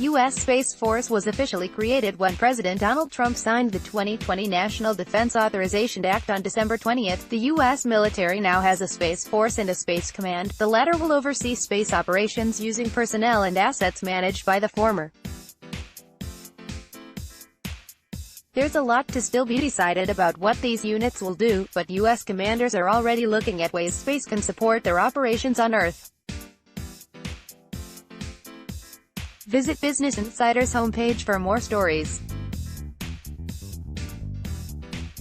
U.S. Space Force was officially created when President Donald Trump signed the 2020 National Defense Authorization Act on December 20. The U.S. military now has a Space Force and a Space Command. The latter will oversee space operations using personnel and assets managed by the former. There's a lot to still be decided about what these units will do, but U.S. commanders are already looking at ways space can support their operations on Earth. Visit Business Insider's homepage for more stories.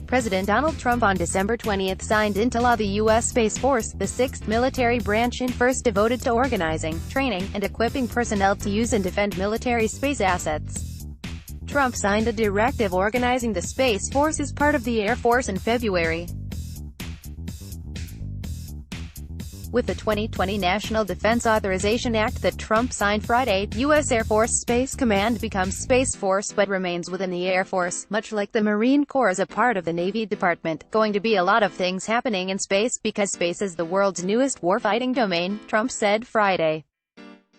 President Donald Trump on December 20 signed into law the U.S. Space Force, the sixth military branch and first devoted to organizing, training, and equipping personnel to use and defend military space assets. Trump signed a directive organizing the Space Force as part of the Air Force in February. With the 2020 National Defense Authorization Act that Trump signed Friday, U.S. Air Force Space Command becomes Space Force but remains within the Air Force, much like the Marine Corps as a part of the Navy Department. Going to be a lot of things happening in space, because space is the world's newest warfighting domain, Trump said Friday.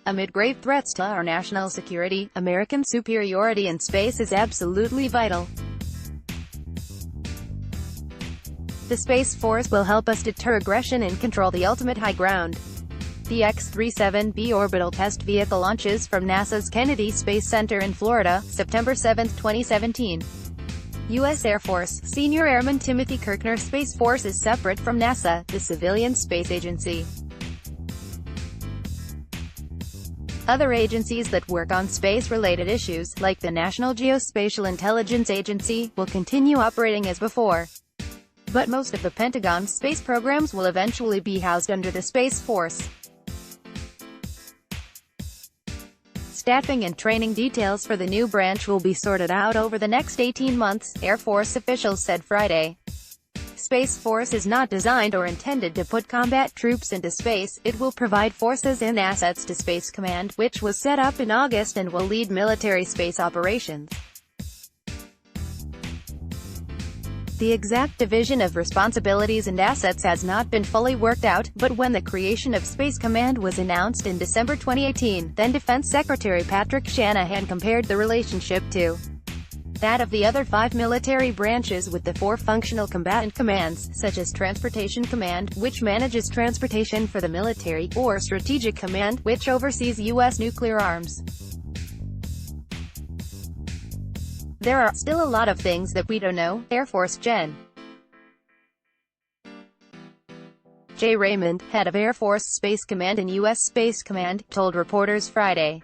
Amid grave threats to our national security, American superiority in space is absolutely vital. The Space Force will help us deter aggression and control the ultimate high ground. The X-37B orbital test vehicle launches from NASA's Kennedy Space Center in Florida, September 7, 2017. U.S. Air Force Senior Airman Timothy Kirkner. Space Force is separate from NASA, the civilian space agency. Other agencies that work on space-related issues, like the National Geospatial Intelligence Agency, will continue operating as before. But most of the Pentagon's space programs will eventually be housed under the Space Force. Staffing and training details for the new branch will be sorted out over the next 18 months, Air Force officials said Friday. Space Force is not designed or intended to put combat troops into space. It will provide forces and assets to Space Command, which was set up in August and will lead military space operations. The exact division of responsibilities and assets has not been fully worked out, but when the creation of Space Command was announced in December 2018, then Defense Secretary Patrick Shanahan compared the relationship to that of the other 5 military branches, with the 4 functional combatant commands, such as Transportation Command, which manages transportation for the military, or Strategic Command, which oversees U.S. nuclear arms. There are still a lot of things that we don't know, Air Force Gen. Jay Raymond, head of Air Force Space Command and U.S. Space Command, told reporters Friday.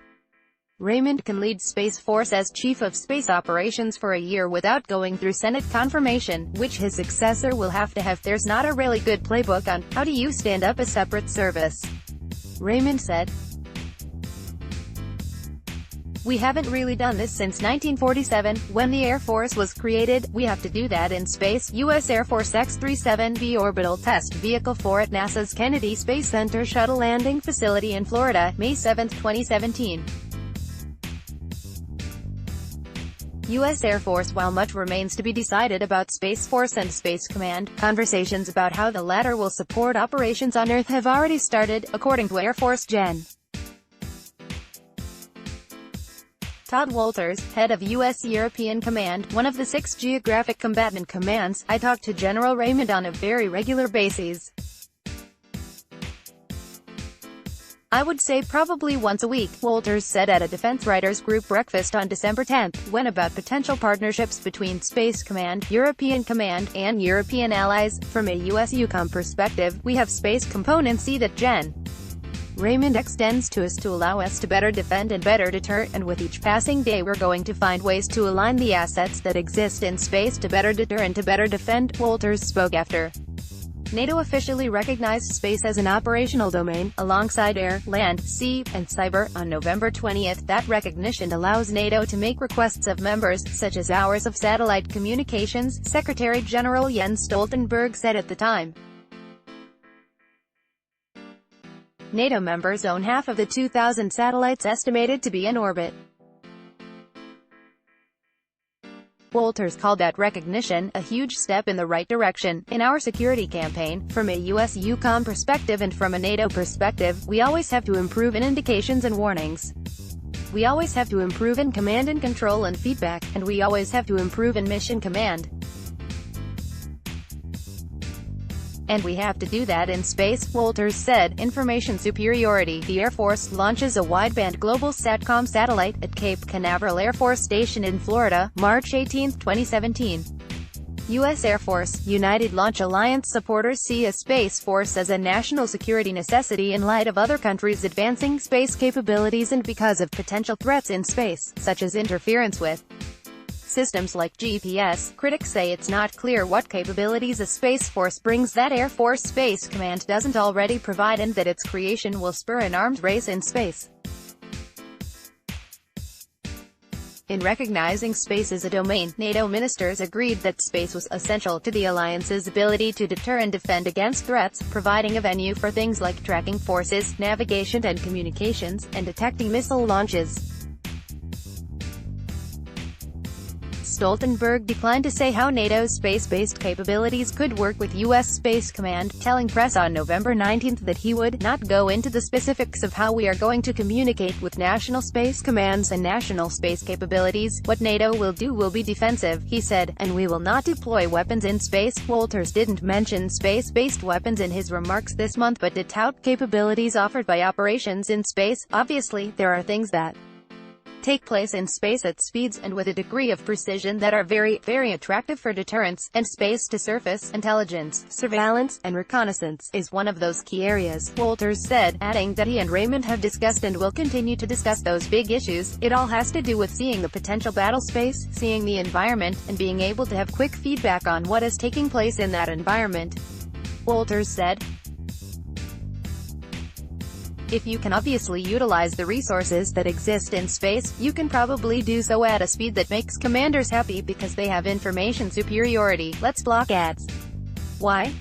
Raymond can lead Space Force as Chief of Space Operations for a year without going through Senate confirmation, which his successor will have to have. There's not a really good playbook on how do you stand up a separate service, Raymond said. We haven't really done this since 1947, when the Air Force was created. We have to do that in space. U.S. Air Force X-37B orbital test vehicle 4 at NASA's Kennedy Space Center shuttle landing facility in Florida, May 7, 2017. U.S. Air Force. While much remains to be decided about Space Force and Space Command, conversations about how the latter will support operations on Earth have already started, according to Air Force Gen. Todd Walters, head of U.S. European Command, one of the 6 geographic combatant commands. I talk to General Raymond on a very regular basis. I would say probably once a week, Walters said at a Defense Writers Group breakfast on December 10, when about potential partnerships between Space Command, European Command, and European allies. From a U.S. EUCOM perspective, we have space componency that Gen. Raymond extends to us to allow us to better defend and better deter, and with each passing day we're going to find ways to align the assets that exist in space to better deter and to better defend, Walters spoke after. NATO officially recognized space as an operational domain, alongside air, land, sea, and cyber, on November 20. That recognition allows NATO to make requests of members, such as hours of satellite communications, Secretary General Jens Stoltenberg said at the time. NATO members own half of the 2,000 satellites estimated to be in orbit. Walters called that recognition a huge step in the right direction in our security campaign. From a U.S. EUCOM perspective and from a NATO perspective, we always have to improve in indications and warnings. we always have to improve in command and control and feedback, and we always have to improve in mission command. And we have to do that in space, Walters said. Information superiority. The Air Force launches a wideband global SATCOM satellite at Cape Canaveral Air Force Station in Florida, March 18, 2017. U.S. Air Force, United Launch Alliance supporters see a Space Force as a national security necessity in light of other countries' advancing space capabilities and because of potential threats in space, such as interference with systems like GPS. Critics say it's not clear what capabilities a Space Force brings that Air Force Space Command doesn't already provide, and that its creation will spur an arms race in space. In recognizing space as a domain, NATO ministers agreed that space was essential to the alliance's ability to deter and defend against threats, providing a venue for things like tracking forces, navigation and communications, and detecting missile launches. Stoltenberg declined to say how NATO's space-based capabilities could work with U.S. Space Command, telling press on November 19 that he would not go into the specifics of how we are going to communicate with national space commands and national space capabilities. What NATO will do will be defensive, he said, and we will not deploy weapons in space. Walters didn't mention space-based weapons in his remarks this month, but did tout capabilities offered by operations in space. Obviously, there are things that take place in space at speeds and with a degree of precision that are very, very attractive for deterrence, and space-to-surface intelligence, surveillance, and reconnaissance is one of those key areas, Walters said, adding that he and Raymond have discussed and will continue to discuss those big issues. It all has to do with seeing the potential battle space, seeing the environment, and being able to have quick feedback on what is taking place in that environment, Walters said. If you can obviously utilize the resources that exist in space, you can probably do so at a speed that makes commanders happy because they have information superiority. Let's block ads. Why?